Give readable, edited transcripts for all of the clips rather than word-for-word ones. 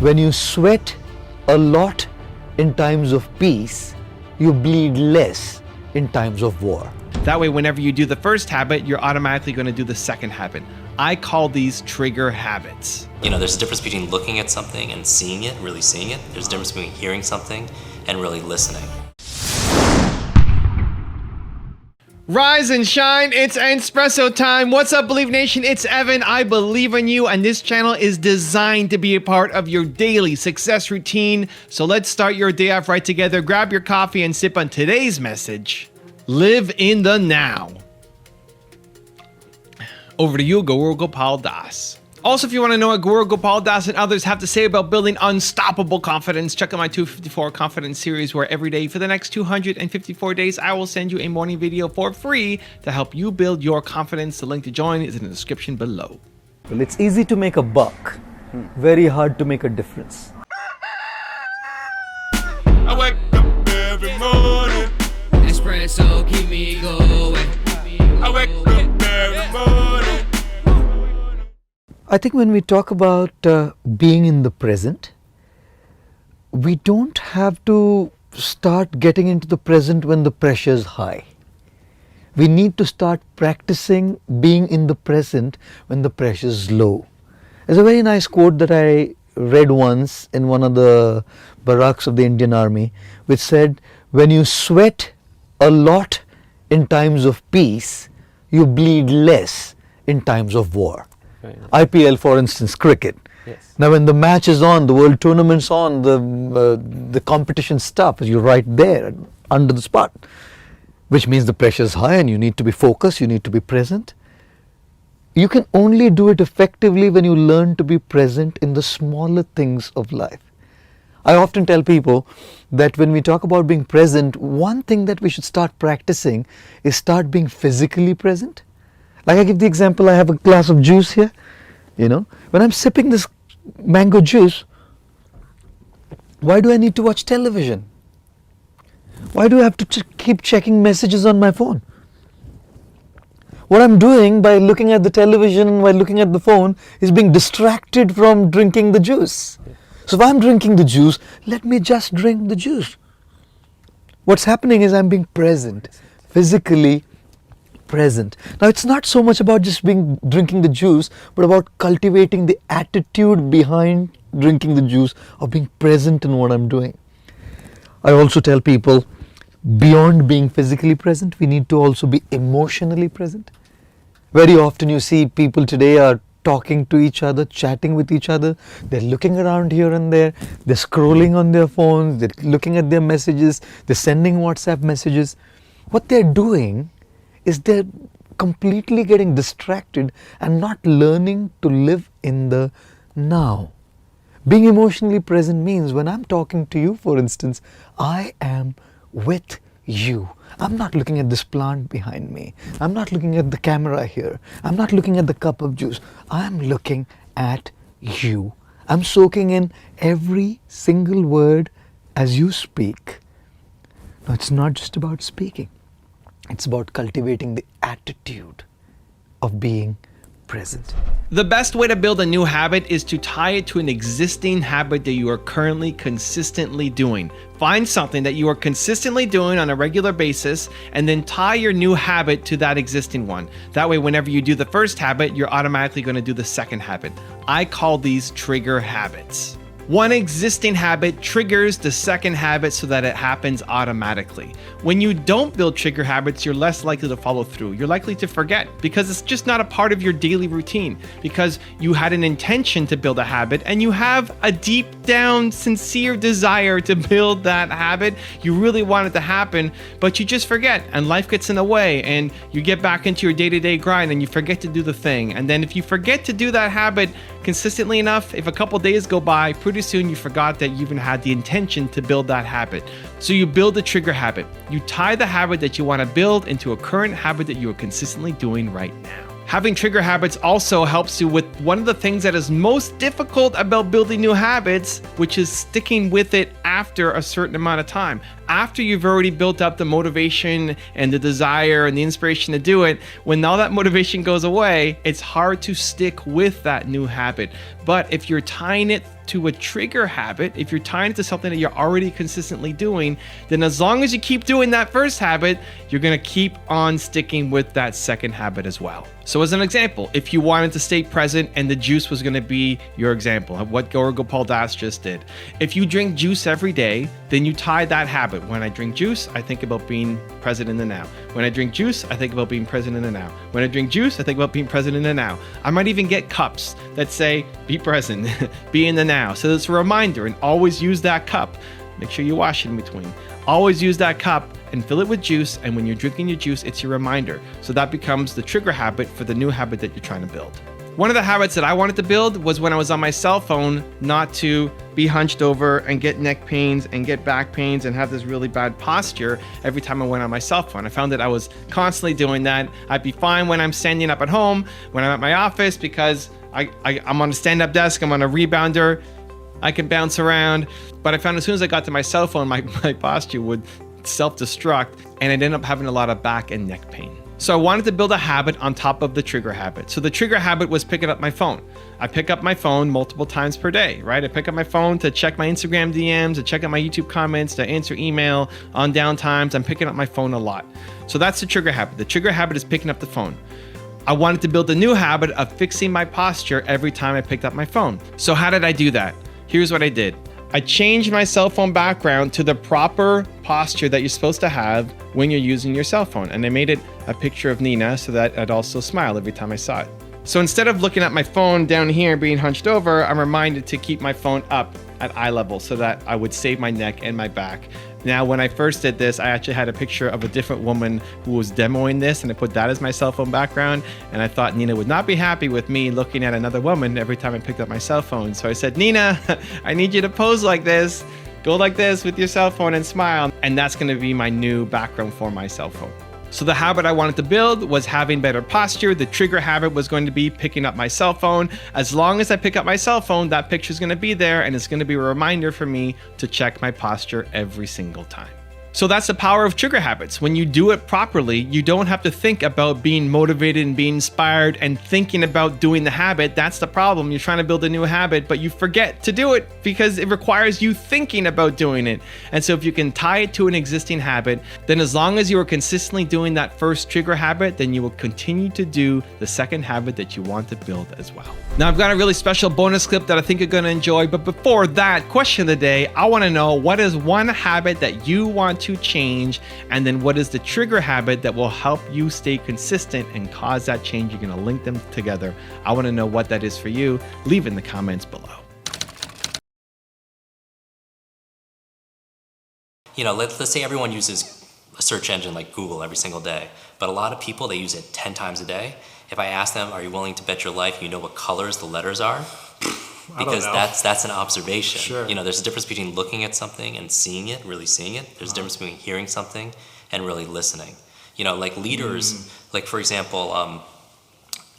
When you sweat a lot in times of peace, you bleed less in times of war. That way, whenever you do the first habit, you're automatically going to do the second habit. I call these trigger habits. There's a difference between looking at something and seeing it, really seeing it. There's a difference between hearing something and really listening. Rise and shine, it's Espresso time. What's up, Believe Nation? It's Evan. I believe in you, and this channel is designed to be a part of your daily success routine. So let's start your day off right together. Grab your coffee and sip on today's message. Live in the now. Over to you, Gaur Gopal Das. Also, if you want to know what Gaur Gopal Das and others have to say about building unstoppable confidence, check out my 254 Confidence series, where every day for the next 254 days, I will send you a morning video for free to help you build your confidence. The link to join is in the description below. Well, it's easy to make a buck, very hard to make a difference. I wake up every morning. Espresso keep me going. I wake up every morning. I think when we talk about being in the present, we don't have to start getting into the present when the pressure is high. We need to start practicing being in the present when the pressure is low. There's a very nice quote that I read once in one of the barracks of the Indian Army, which said, when you sweat a lot in times of peace, you bleed less in times of war. IPL, for instance, cricket. Yes. Now when the match is on, the world tournament's on, the competition stuff, you're right there under the spot, which means the pressure is high and you need to be focused, you need to be present. You can only do it effectively when you learn to be present in the smaller things of life. I often tell people that when we talk about being present, one thing that we should start practicing is start being physically present. Like I give the example, I have a glass of juice here, when I'm sipping this mango juice, why do I need to watch television? Why do I have to keep checking messages on my phone? What I'm doing by looking at the television, while looking at the phone, is being distracted from drinking the juice. So if I'm drinking the juice, let me just drink the juice. What's happening is I'm being present, physically present. Now it's not so much about just drinking the juice, but about cultivating the attitude behind drinking the juice, of being present in what I'm doing. I also tell people, beyond being physically present, we need to also be emotionally present. Very often you see people today are talking to each other, chatting with each other, they're looking around here and there, they're scrolling on their phones, they're looking at their messages, they're sending WhatsApp messages. What they're doing is they're completely getting distracted and not learning to live in the now. Being emotionally present means when I'm talking to you, for instance, I am with you. I'm not looking at this plant behind me. I'm not looking at the camera here. I'm not looking at the cup of juice. I'm looking at you. I'm soaking in every single word as you speak. Now, it's not just about speaking. It's about cultivating the attitude of being present. The best way to build a new habit is to tie it to an existing habit that you are currently consistently doing. Find something that you are consistently doing on a regular basis and then tie your new habit to that existing one. That way, whenever you do the first habit, you're automatically going to do the second habit. I call these trigger habits. One existing habit triggers the second habit so that it happens automatically. When you don't build trigger habits, you're less likely to follow through. You're likely to forget because it's just not a part of your daily routine, because you had an intention to build a habit and you have a deep down sincere desire to build that habit. You really want it to happen, but you just forget and life gets in the way and you get back into your day-to-day grind and you forget to do the thing. And then if you forget to do that habit consistently enough, if a couple days go by, pretty soon you forgot that you even had the intention to build that habit. So you build a trigger habit. You tie the habit that you want to build into a current habit that you are consistently doing right now. Having trigger habits also helps you with one of the things that is most difficult about building new habits, which is sticking with it after a certain amount of time. After you've already built up the motivation and the desire and the inspiration to do it, when all that motivation goes away, it's hard to stick with that new habit. But if you're tying it to a trigger habit, if you're tying it to something that you're already consistently doing, then as long as you keep doing that first habit, you're going to keep on sticking with that second habit as well. So as an example, if you wanted to stay present and the juice was going to be your example of what Gaur Gopal just did. If you drink juice every day, then you tie that habit. When I drink juice, I think about being present in the now. When I drink juice, I think about being present in the now. When I drink juice, I think about being present in the now. I might even get cups that say, be present, be in the now. So it's a reminder, and always use that cup. Make sure you wash it in between. Always use that cup and fill it with juice, and when you're drinking your juice, it's your reminder. So that becomes the trigger habit for the new habit that you're trying to build. One of the habits that I wanted to build was when I was on my cell phone, not to be hunched over and get neck pains and get back pains and have this really bad posture every time I went on my cell phone. I found that I was constantly doing that. I'd be fine when I'm standing up at home, when I'm at my office, because I'm on a stand-up desk, I'm on a rebounder, I can bounce around. But I found as soon as I got to my cell phone, my posture would self-destruct, and I'd end up having a lot of back and neck pain. So I wanted to build a habit on top of the trigger habit. So the trigger habit was picking up my phone. I pick up my phone multiple times per day, right? I pick up my phone to check my Instagram DMs, to check out my YouTube comments, to answer email on downtimes. I'm picking up my phone a lot. So that's the trigger habit. The trigger habit is picking up the phone. I wanted to build a new habit of fixing my posture every time I picked up my phone. So how did I do that? Here's what I did. I changed my cell phone background to the proper posture that you're supposed to have when you're using your cell phone. And I made it a picture of Nina so that I'd also smile every time I saw it. So instead of looking at my phone down here being hunched over, I'm reminded to keep my phone up at eye level so that I would save my neck and my back. Now, when I first did this, I actually had a picture of a different woman who was demoing this, and I put that as my cell phone background. And I thought Nina would not be happy with me looking at another woman every time I picked up my cell phone. So I said, Nina, I need you to pose like this. Go like this with your cell phone and smile. And that's going to be my new background for my cell phone. So the habit I wanted to build was having better posture. The trigger habit was going to be picking up my cell phone. As long as I pick up my cell phone, that picture is going to be there, and it's going to be a reminder for me to check my posture every single time. So that's the power of trigger habits. When you do it properly, you don't have to think about being motivated and being inspired and thinking about doing the habit. That's the problem. You're trying to build a new habit, but you forget to do it because it requires you thinking about doing it. And so if you can tie it to an existing habit, then as long as you are consistently doing that first trigger habit, then you will continue to do the second habit that you want to build as well. Now, I've got a really special bonus clip that I think you're going to enjoy. But before that, question of the day, I want to know, what is one habit that you want to change? And then what is the trigger habit that will help you stay consistent and cause that change? You're going to link them together. I want to know what that is for you. Leave it in the comments below. You know, let's say everyone uses a search engine like Google every single day, but a lot of people, they use it 10 times a day. If I ask them, are you willing to bet your life you know what colors the letters are? Because that's an observation. Sure. You know, there's a difference between looking at something and seeing it, really seeing it. There's a difference between hearing something and really listening. You know, like leaders, like for example,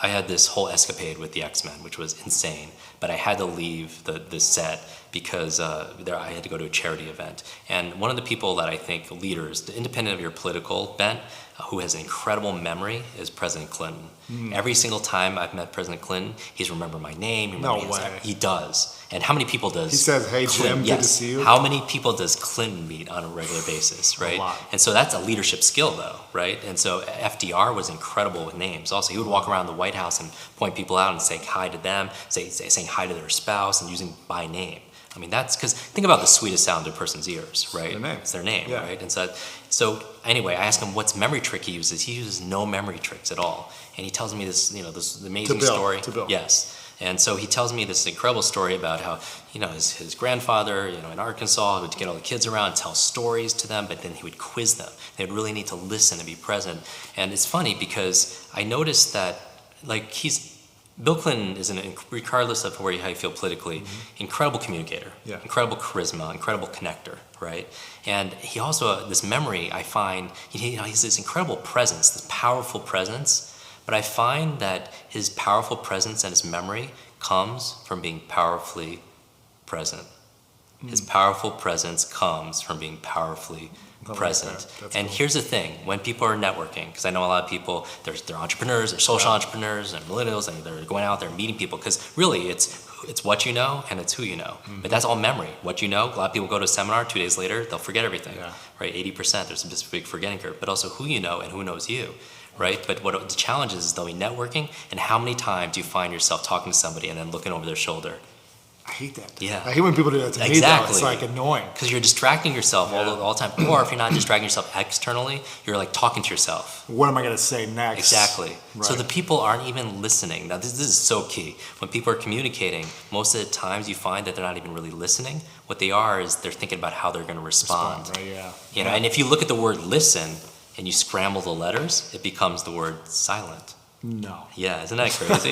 I had this whole escapade with the X-Men, which was insane, but I had to leave the set because I had to go to a charity event. And one of the people that I think leaders, independent of your political bent, who has an incredible memory is President Clinton. Every single time I've met President Clinton, he's remembered my name. No way. He does. And how many people does He says, hey, Jim, good to see you. How many people does Clinton meet on a regular basis, right? A lot. And so that's a leadership skill, though, right? And so FDR was incredible with names. Also, he would walk around the White House and point people out and say hi to them, saying hi to their spouse and using by name. I mean, that's because think about the sweetest sound to a person's ears, right? Their name. It's their name, Yeah. right? And so anyway, I asked him what's memory trick he uses. He uses no memory tricks at all. And he tells me this, this amazing story. To build. Yes. And so he tells me this incredible story about how, his grandfather, in Arkansas, would get all the kids around and tell stories to them, but then he would quiz them. They would really need to listen and be present. And it's funny because I noticed that, Bill Clinton is, regardless of how you feel politically, incredible communicator, incredible charisma, incredible connector, right? And he also, this memory, I find, he has this incredible presence, this powerful presence, but I find that his powerful presence and his memory comes from being powerfully present. His powerful presence comes from being powerfully present. And cool. Here's the thing, when people are networking, because I know a lot of people, they're entrepreneurs, they're social entrepreneurs, and millennials, and they're going out there and meeting people, because really it's it's what you know and it's who you know. But that's all memory. What you know, a lot of people go to a seminar, 2 days later, they'll forget everything, right? 80%, there's this big forgetting curve. But also who you know and who knows you, right? But what the challenge is though in networking, and how many times do you find yourself talking to somebody and then looking over their shoulder? I hate that. Yeah. I hate when people do that to me, though. It's like annoying. Because you're distracting yourself all the time. Or if you're not distracting yourself externally, you're like talking to yourself. What am I going to say next? Exactly. Right. So the people aren't even listening. Now this is so key. When people are communicating, most of the times you find that they're not even really listening. What they are is they're thinking about how they're going to respond. Right, yeah. You know, and if you look at the word listen and you scramble the letters, it becomes the word silent. No. Yeah, isn't that crazy?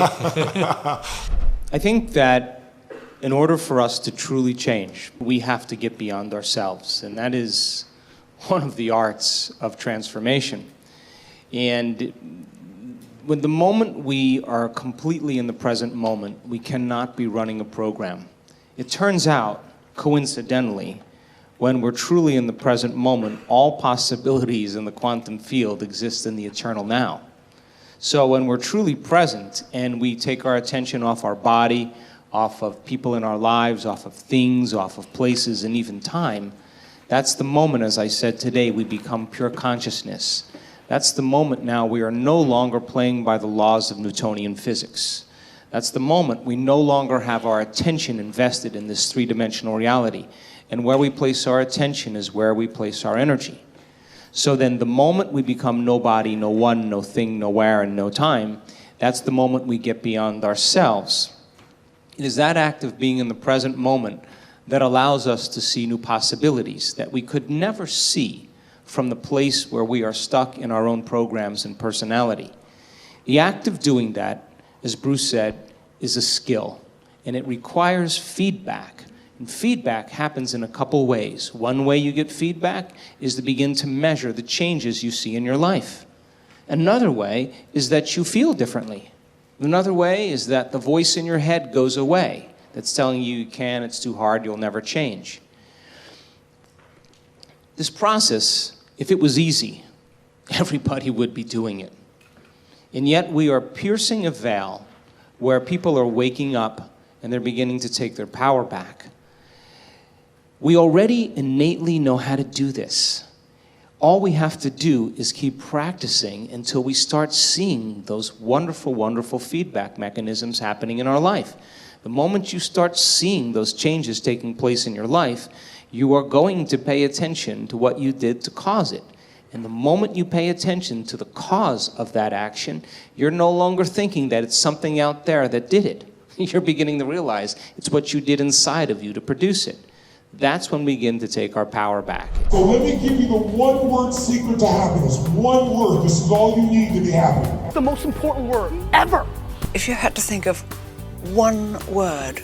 I think that in order for us to truly change, we have to get beyond ourselves. And that is one of the arts of transformation. And when the moment we are completely in the present moment, we cannot be running a program. It turns out, coincidentally, when we're truly in the present moment, all possibilities in the quantum field exist in the eternal now. So when we're truly present and we take our attention off our body, off of people in our lives, off of things, off of places, and even time, that's the moment, as I said today, we become pure consciousness. That's the moment now we are no longer playing by the laws of Newtonian physics. That's the moment we no longer have our attention invested in this three-dimensional reality. And where we place our attention is where we place our energy. So then the moment we become nobody, no one, no thing, nowhere, and no time, that's the moment we get beyond ourselves. It is that act of being in the present moment that allows us to see new possibilities that we could never see from the place where we are stuck in our own programs and personality. The act of doing that, as Bruce said, is a skill, and it requires feedback. And feedback happens in a couple ways. One way you get feedback is to begin to measure the changes you see in your life. Another way is that you feel differently. Another way is that the voice in your head goes away that's telling you can, it's too hard, you'll never change. This process, if it was easy, everybody would be doing it. And yet we are piercing a veil where people are waking up and they're beginning to take their power back. We already innately know how to do this. All we have to do is keep practicing until we start seeing those wonderful, wonderful feedback mechanisms happening in our life. The moment you start seeing those changes taking place in your life, you are going to pay attention to what you did to cause it. And the moment you pay attention to the cause of that action, you're no longer thinking that it's something out there that did it. You're beginning to realize it's what you did inside of you to produce it. That's when we begin to take our power back. So let me give you the one-word secret to happiness. One word. This is all you need to be happy. The most important word ever. If you had to think of one word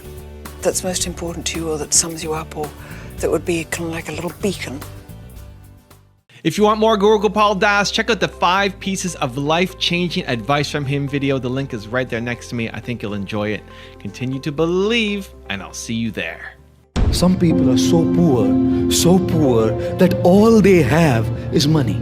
that's most important to you or that sums you up or that would be kind of like a little beacon. If you want more Gaur Gopal Das, check out the 5 pieces of life-changing advice from him video. The link is right there next to me. I think you'll enjoy it. Continue to believe, and I'll see you there. Some people are so poor that all they have is money.